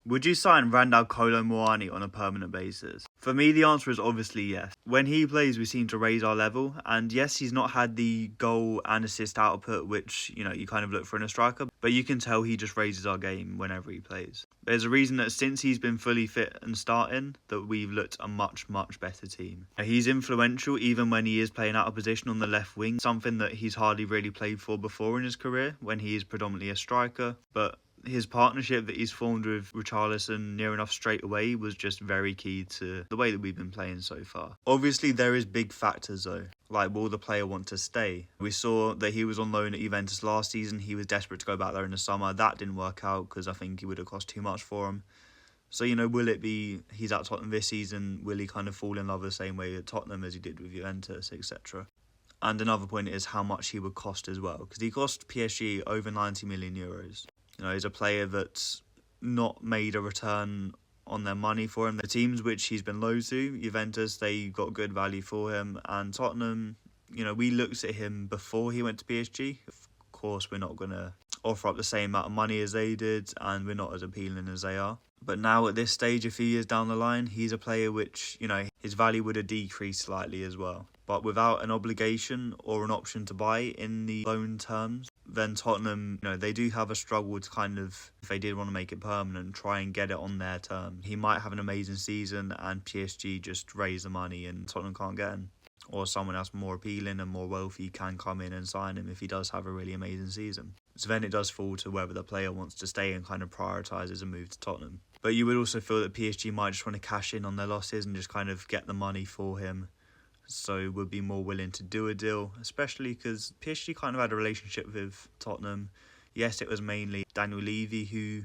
Would you sign Randal Kolo Muani on a permanent basis? For me, the answer is obviously yes. When he plays, we seem to raise our level. And yes, he's not had the goal and assist output, which, you kind of look for in a striker. But you can tell he just raises our game whenever he plays. There's a reason that since he's been fully fit and starting, that we've looked a much, much better team. He's influential even when he is playing out of position on the left wing, something that he's hardly really played for before in his career, when he is predominantly a striker. But his partnership that he's formed with Richarlison near enough straight away was just very key to the way that we've been playing so far. Obviously, there is big factors though. Like, will the player want to stay? We saw that he was on loan at Juventus last season. He was desperate to go back there in the summer. That didn't work out because I think he would have cost too much for him. So, will it be he's at Tottenham this season? Will he kind of fall in love the same way at Tottenham as he did with Juventus, etc.? And another point is how much he would cost as well, because he cost PSG over 90 million euros. He's a player that's not made a return on their money for him. The teams which he's been loaned to, Juventus, they got good value for him. And Tottenham, we looked at him before he went to PSG. Of course, we're not going to offer up the same amount of money as they did, and we're not as appealing as they are. But now at this stage, a few years down the line, he's a player which, his value would have decreased slightly as well. But without an obligation or an option to buy in the loan terms, then Tottenham, they do have a struggle to kind of, if they did want to make it permanent, try and get it on their terms. He might have an amazing season and PSG just raise the money and Tottenham can't get him. Or someone else more appealing and more wealthy can come in and sign him if he does have a really amazing season. So then it does fall to whether the player wants to stay and kind of prioritises a move to Tottenham. But you would also feel that PSG might just want to cash in on their losses and just kind of get the money for him. So would be more willing to do a deal, especially because PSG kind of had a relationship with Tottenham. Yes, it was mainly Daniel Levy who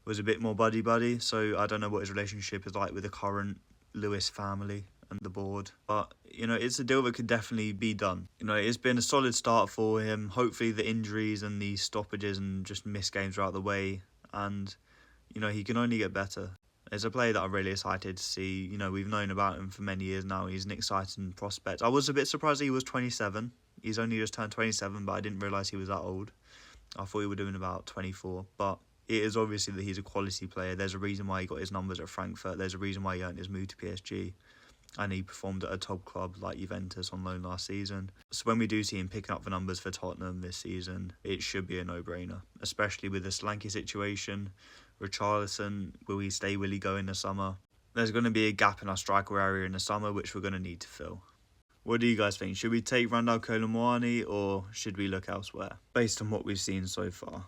was a bit more buddy-buddy, so I don't know what his relationship is like with the current Lewis family and the board. But, it's a deal that could definitely be done. It's been a solid start for him. Hopefully the injuries and the stoppages and just missed games are out of the way. And, he can only get better. It's a player that I'm really excited to see. We've known about him for many years now. He's an exciting prospect. I was a bit surprised he was 27. He's only just turned 27, but I didn't realise he was that old. I thought he would have been about 24. But it is obviously that he's a quality player. There's a reason why he got his numbers at Frankfurt. There's a reason why he earned his move to PSG. And he performed at a top club like Juventus on loan last season. So when we do see him picking up the numbers for Tottenham this season, it should be a no-brainer, especially with the Solanke situation. Richarlison, will he stay, will he go in the summer? There's going to be a gap in our striker area in the summer, which we're going to need to fill. What do you guys think? Should we take Randal Kolo Muani or should we look elsewhere, based on what we've seen so far?